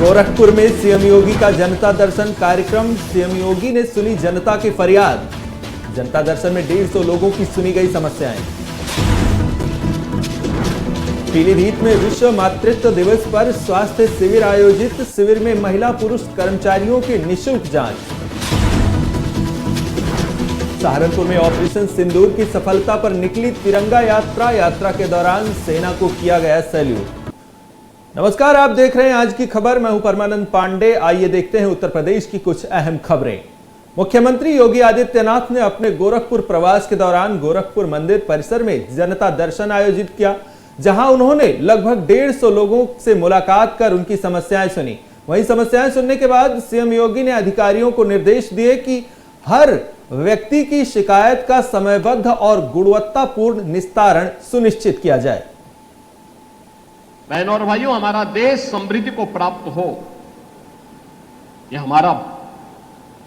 गोरखपुर में सीएम योगी का जनता दर्शन कार्यक्रम। सीएम योगी ने सुनी जनता की फरियाद। जनता दर्शन में 150 लोगों की सुनी गई समस्याएं। पीलीभीत में विश्व मातृत्व दिवस पर स्वास्थ्य शिविर आयोजित। शिविर में महिला पुरुष कर्मचारियों की निःशुल्क जांच। सहारनपुर में ऑपरेशन सिंदूर की सफलता पर निकली तिरंगा यात्रा। यात्रा के दौरान सेना को किया गया सैल्यूट। नमस्कार, आप देख रहे हैं आज की खबर। मैं हूं परमानंद पांडे। आइए देखते हैं उत्तर प्रदेश की कुछ अहम खबरें। मुख्यमंत्री योगी आदित्यनाथ ने अपने गोरखपुर प्रवास के दौरान गोरखपुर मंदिर परिसर में जनता दर्शन आयोजित किया, जहां उन्होंने लगभग 150 लोगों से मुलाकात कर उनकी समस्याएं सुनी। वहीं समस्याएं सुनने के बाद सीएम योगी ने अधिकारियों को निर्देश दिए कि हर व्यक्ति की शिकायत का समयबद्ध और गुणवत्तापूर्ण निस्तारण सुनिश्चित किया जाए। बहनों और भाइयों, हमारा देश समृद्धि को प्राप्त हो, यह हमारा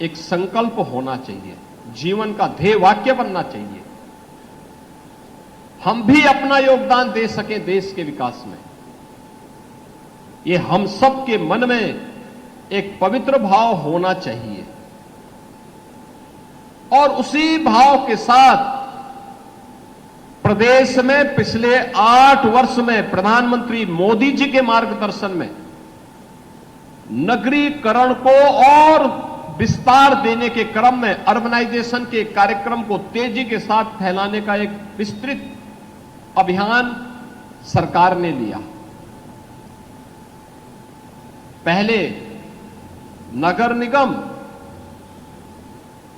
एक संकल्प होना चाहिए, जीवन का ध्येय वाक्य बनना चाहिए। हम भी अपना योगदान दे सकें देश के विकास में, यह हम सब के मन में एक पवित्र भाव होना चाहिए। और उसी भाव के साथ प्रदेश में पिछले 8 वर्ष में प्रधानमंत्री मोदी जी के मार्गदर्शन में नगरीकरण को और विस्तार देने के क्रम में अर्बनाइजेशन के कार्यक्रम को तेजी के साथ फैलाने का एक विस्तृत अभियान सरकार ने लिया। पहले नगर निगम,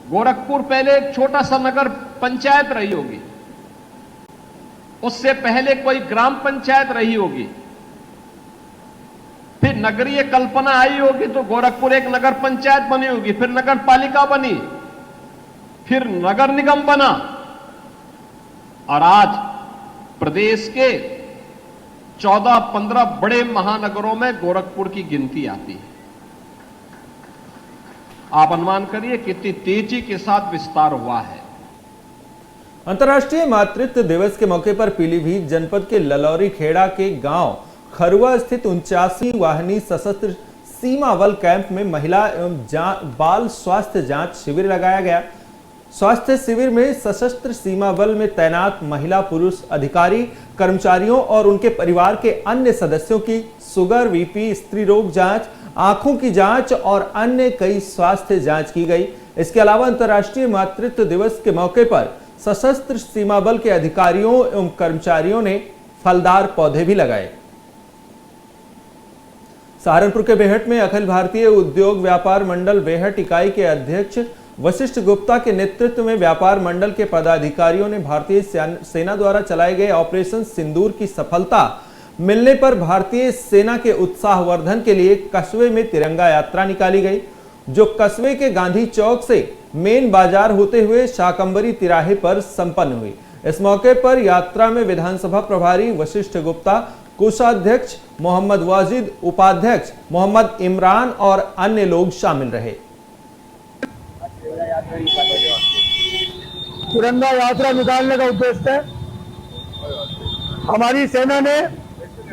गोरखपुर पहले एक छोटा सा नगर पंचायत रही होगी, उससे पहले कोई ग्राम पंचायत रही होगी, फिर नगरीय कल्पना आई होगी तो गोरखपुर एक नगर पंचायत बनी होगी, फिर नगर पालिका बनी, फिर नगर निगम बना, और आज प्रदेश के 14-15 बड़े महानगरों में गोरखपुर की गिनती आती है। आप अनुमान करिए कितनी तेजी के साथ विस्तार हुआ है। अंतर्राष्ट्रीय मातृत्व दिवस के मौके पर पीलीभीत जनपद के ललौरी खेड़ा के गांव खरुआ स्थित 49वीं वाहिनी सशस्त्र सीमा बल कैंप में महिला एवं बाल स्वास्थ्य जांच शिविर लगाया गया। स्वास्थ्य शिविर में सशस्त्र सीमा बल में तैनात महिला पुरुष अधिकारी कर्मचारियों और उनके परिवार के अन्य सदस्यों की शुगर, बीपी, स्त्री रोग जांच, आंखों की जांच और अन्य कई स्वास्थ्य जांच की गई। इसके अलावा अंतर्राष्ट्रीय मातृत्व दिवस के मौके पर सशस्त्र सीमा बल के अधिकारियों एवं कर्मचारियों ने फलदार पौधे भी लगाए। सहारनपुर के बेहट में अखिल भारतीय उद्योग व्यापार मंडल बेहट इकाई के अध्यक्ष वशिष्ठ गुप्ता के नेतृत्व में व्यापार मंडल के पदाधिकारियों ने भारतीय सेना द्वारा चलाए गए ऑपरेशन सिंदूर की सफलता मिलने पर भारतीय सेना के उत्साहवर्धन के लिए कस्बे में तिरंगा यात्रा निकाली गई, जो कस्बे के गांधी चौक से मेन बाजार होते हुए शाकंबरी तिराहे पर संपन्न हुई। इस मौके पर यात्रा में विधानसभा प्रभारी वशिष्ठ गुप्ता, कोषाध्यक्ष मोहम्मद वाजिद, उपाध्यक्ष मोहम्मद इमरान और अन्य लोग शामिल रहे। तिरंगा यात्रा निकालने का उद्देश्य है, हमारी सेना ने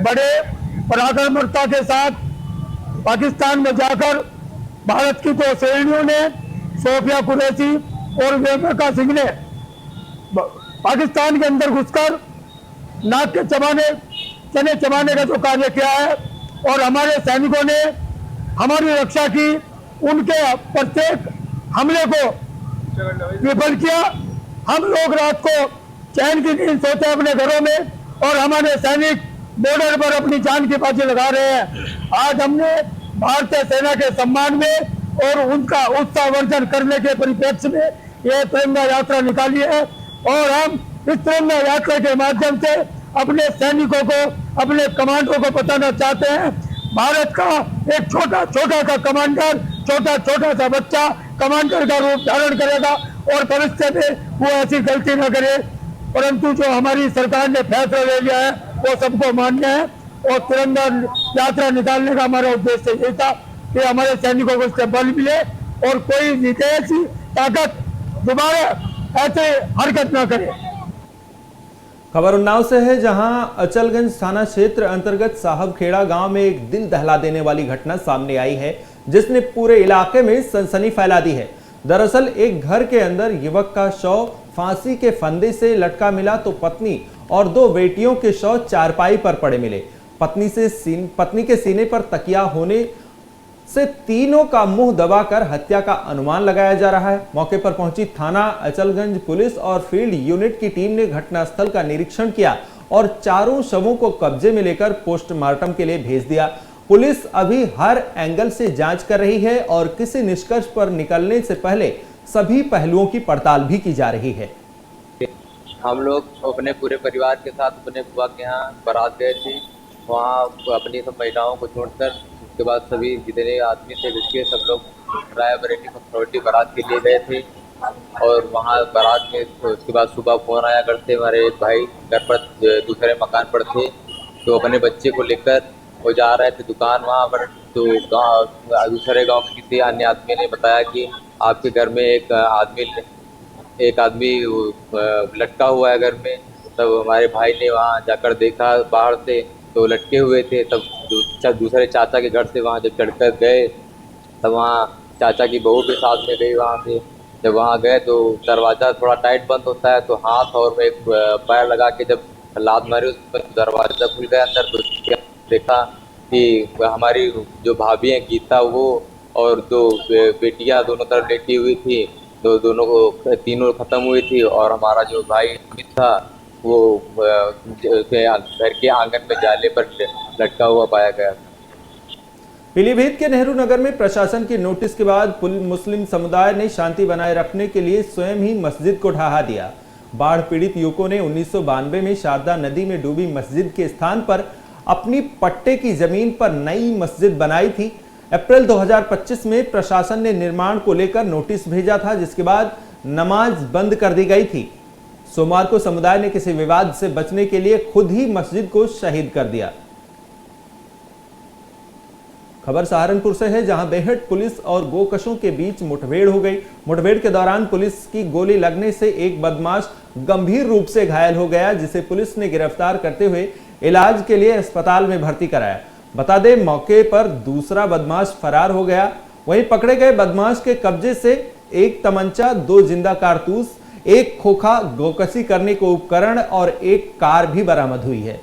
बड़े पराक्रमता के साथ पाकिस्तान में जाकर भारत की 2 श्रेणियों ने, सोफिया कुरैशी और वेमका सिंह ने पाकिस्तान के अंदर घुसकर नाक के चने चबाने का जो कार्य किया है, और हमारे सैनिकों ने हमारी रक्षा की, उनके प्रत्येक हमले को विफल किया। हम लोग रात को चैन की नींद सोते अपने घरों में, और हमारे सैनिक बॉर्डर पर अपनी जान की बाजी लगा रहे हैं। आज हमने भारतीय सेना के सम्मान में और उनका उत्साहवर्धन करने के परिप्रेक्ष्य में यह तिरंगा यात्रा निकाली है, और हम इस तिरंगा यात्रा के माध्यम से अपने सैनिकों को, अपने कमांडरों को बताना चाहते हैं, भारत का एक छोटा सा कमांडर, छोटा सा बच्चा कमांडर का रूप धारण करेगा, और भविष्य में वो ऐसी गलती न करे। परंतु जो हमारी सरकार ने फैसला ले लिया है वो सबको मान्य है, और तिरंगा यात्रा निकालने का हमारा उद्देश्य यही था कि हमारे सैनिकों को इससे बल मिले और कोई विदेशी ताकत दोबारा ऐसे हरकत न करे। खबर उन्नाव से है, जहां अचलगंज थाना क्षेत्र अंतर्गत साहबखेड़ा गांव में एक दिल दहला देने वाली घटना सामने आई है, जिसने पूरे इलाके में सनसनी फैला दी है। दरअसल एक घर के अंदर युवक का शव फांसी के फंदे से लटका मिला तो पत्नी और 2 बेटियों के शव चारपाई पर पड़े मिले। पत्नी के सीने पर तकिया होने से तीनों का मुंह दबाकर हत्या का अनुमान लगाया जा रहा है। मौके पर पहुंची थाना अचलगंज पुलिस और फील्ड यूनिट की टीम ने घटनास्थल का निरीक्षण किया और चारों शवों को कब्जे में लेकर पोस्टमार्टम के लिए भेज दिया। पुलिस अभी हर एंगल से जांच कर रही है और किसी निष्कर्ष पर निकलने से पहले सभी पहलुओं की पड़ताल भी की जा रही है। हम लोग अपने पूरे परिवार के साथ अपने बुआ के यहाँ बारात गए थे। वहाँ अपनी सब महिलाओं को छोड़कर उसके बाद सभी जितने आदमी थे जिसके सब लोग रायबरेली अथॉरिटी बारात के लिए गए थे। और वहाँ बारात में उसके बाद सुबह फोन आया करते हमारे एक भाई घर पर दूसरे मकान पर थे, तो अपने बच्चे को लेकर वो जा रहे थे दुकान वहाँ पर। तो दूसरे गांव के किसी अन्य आदमी ने बताया कि आपके घर में एक आदमी लटका हुआ है घर में। तब हमारे भाई ने वहाँ जाकर देखा बाहर से तो लटके हुए थे। तब दूसरे चाचा के घर से वहाँ जब चढ़कर गए तब वहाँ चाचा की बहू के साथ में गई वहाँ से। जब वहाँ गए तो दरवाज़ा थोड़ा टाइट बंद होता है, तो हाथ और एक पैर लगा के जब लात मारी उस पर दरवाज़ा खुल गया अंदर। तो देखा कि हमारी जो भाभी हैं गीता वो और 2 बेटियां दोनों तरफ लेटी हुई थी, तीनों खत्म हुई थी। और हमारा जो भाई अमित था वो घर के आंगन में जाले पर लटका हुआ पाया गया। पीलीभीत के नेहरू नगर में प्रशासन की नोटिस के बाद मुस्लिम समुदाय ने शांति बनाए रखने के लिए स्वयं ही मस्जिद को ढहा दिया। बाढ़ पीड़ित युवकों ने 1992 में शारदा नदी में डूबी मस्जिद के स्थान पर अपनी पट्टे की जमीन पर नई मस्जिद बनाई थी। अप्रैल 2025 में प्रशासन ने निर्माण को लेकर नोटिस भेजा था, जिसके बाद नमाज बंद कर दी गई थी। सोमवार को समुदाय ने किसी विवाद से बचने के लिए खुद ही मस्जिद को शहीद कर दिया। खबर सहारनपुर से है, जहां बेहट पुलिस और गोकशों के बीच मुठभेड़ हो गई। मुठभेड़ के दौरान पुलिस की गोली लगने से एक बदमाश गंभीर रूप से घायल हो गया, जिसे पुलिस ने गिरफ्तार करते हुए इलाज के लिए अस्पताल में भर्ती कराया। बता दें, मौके पर दूसरा बदमाश फरार हो गया। वहीं पकड़े गए बदमाश के कब्जे से एक तमंचा, 2 जिंदा कारतूस, एक खोखा गोकशी करने को उपकरण और एक कार भी बरामद हुई है।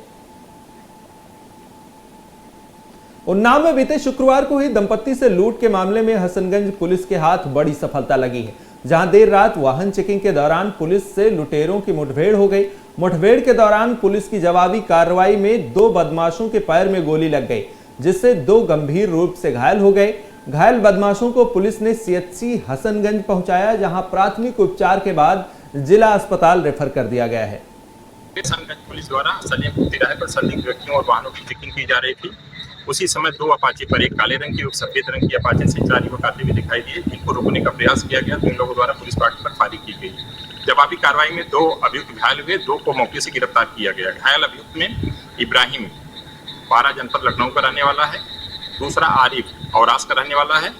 उन्नाव में बीते शुक्रवार को हुई दंपत्ति से लूट के मामले में हसनगंज पुलिस के हाथ बड़ी सफलता लगी है, जहां देर रात वाहन चेकिंग के दौरान पुलिस से लुटेरों की मुठभेड़ हो गई। मुठभेड़ के दौरान पुलिस की जवाबी कार्रवाई में 2 बदमाशों के पैर में गोली लग गई, जिससे 2 गंभीर रूप से घायल हो गए। घायल बदमाशों को पुलिस ने सीएचसी हसनगंज पहुंचाया, जहां प्राथमिक उपचार के बाद जिला अस्पताल रेफर कर दिया गया है। हसनगंज पुलिस द्वारा सलीमपुर तिराहे पर संदिग्ध व्यक्तियों और वाहनों की चेकिंग की जा रही थी। उसी समय 2 अपाचे पर एक काले रंग की और सफेद रंग की अपाचे से 4 युवक आते हुए दिखाई दिए। इनको रोकने का प्रयास किया गया तो इन लोगों द्वारा पुलिस पार्टी पर फायरिंग की गई। जवाबी कार्रवाई में 2 अभियुक्त घायल हुए, 2 को मौके से गिरफ्तार किया गया। घायल अभियुक्त में इब्राहिम पारा जनपद लखनऊ का रहने वाला है, दूसरा आरिफ औरास का रहने वाला है,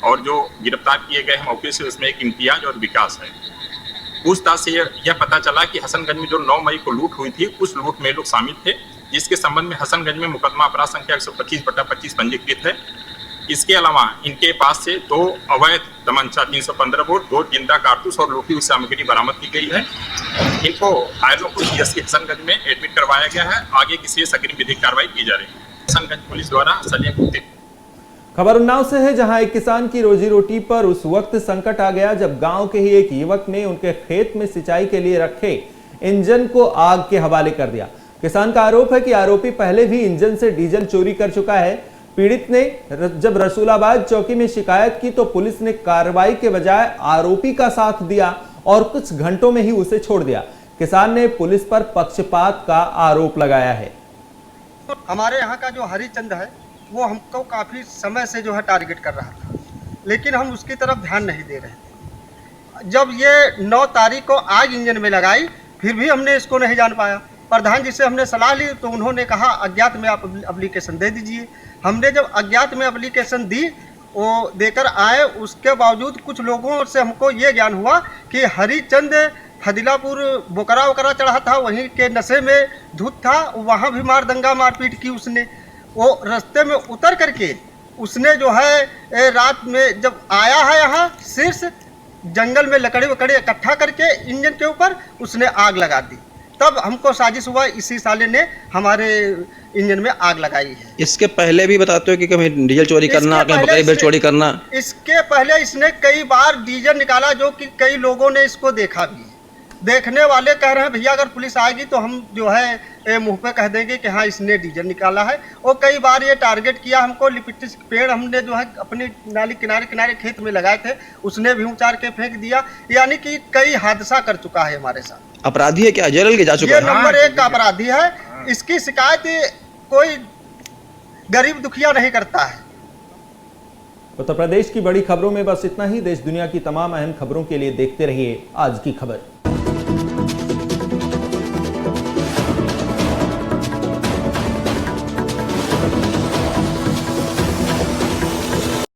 और जो गिरफ्तार किए गए हैं मौके से उसमें एक इम्तियाज और विकास है। पूछताछ से यह पता चला कि हसनगंज में जो 9 मई को लूट हुई थी उस लूट में लोग शामिल थे, जिसके संबंध में हसनगंज में मुकदमा अपराध संख्या 125/25 पंजीकृत है। इसके अलावा इनके पास से 2 अवैध तमंचा 315 बोर, 2 जिंदा कारतूस और लूटी हुई सामग्री बरामद की गई है। इनको घायलों को सीएससी हसनगंज में एडमिट करवाया गया है। आगे की शेष अग्रिम विधिक कार्रवाई की जा रही है। हसनगंज पुलिस द्वारा सलीमपुर। खबर उन्नाव से है, जहां एक किसान की रोजी रोटी पर उस वक्त संकट आ गया जब गांव के ही एक युवक ने उनके खेत में सिंचाई के लिए रखे इंजन को आग के हवाले कर दिया। किसान का आरोप है कि आरोपी पहले भी इंजन से डीजल चोरी कर चुका है। पीड़ित ने जब रसूलाबाद चौकी में शिकायत की तो पुलिस ने कार्रवाई के बजाय आरोपी का साथ दिया और कुछ घंटों में ही उसे छोड़ दिया। किसान ने पुलिस पर पक्षपात का आरोप लगाया है। हमारे यहाँ का जो हरिचंद है वो हमको काफ़ी समय से जो है टारगेट कर रहा था, लेकिन हम उसकी तरफ ध्यान नहीं दे रहे थे। जब ये 9 तारीख को आग इंजन में लगाई फिर भी हमने इसको नहीं जान पाया। प्रधान जी से हमने सलाह ली तो उन्होंने कहा अज्ञात में आप एप्लीकेशन दे दीजिए। हमने जब अज्ञात में एप्लीकेशन दी, वो देकर आए, उसके बावजूद कुछ लोगों से हमको ये ज्ञान हुआ कि हरिचंद फदिलापुर बोकरा वकरा चढ़ा था, वहीं के नशे में धुत था, वहाँ भी दंगा मारपीट की उसने। वो रास्ते में उतर करके उसने जो है रात में जब आया है यहाँ शीर्ष जंगल में लकड़ी वकड़ी इकट्ठा करके इंजन के ऊपर उसने आग लगा दी। तब हमको साजिश हुआ, इसी साले ने हमारे इंजन में आग लगाई है। इसके पहले भी बताते हो कि कहीं डीजल चोरी करना, कहीं बकरी बेल चोरी करना। इसके पहले इसने कई बार डीजल निकाला, जो कि कई लोगों ने इसको देखा भी है। देखने वाले कह रहे हैं भैया अगर पुलिस आएगी तो हम जो है मुंह पे कह देंगे कि हाँ इसने डीजल निकाला है। और कई बार ये टारगेट किया हमको। लिपटिस पेड़ हमने जो है अपनी नाली किनारे किनारे खेत में लगाए थे, उसने भी उचार के फेंक दिया। यानी कि कई हादसा कर चुका है हमारे साथ। अपराधी है क्या? जेल के जा चुका ये है? नंबर 1 का अपराधी है। इसकी शिकायत कोई गरीब दुखिया नहीं करता है। उत्तर प्रदेश की बड़ी खबरों में बस इतना ही। देश दुनिया की तमाम अहम खबरों के लिए देखते रहिए आज की खबर।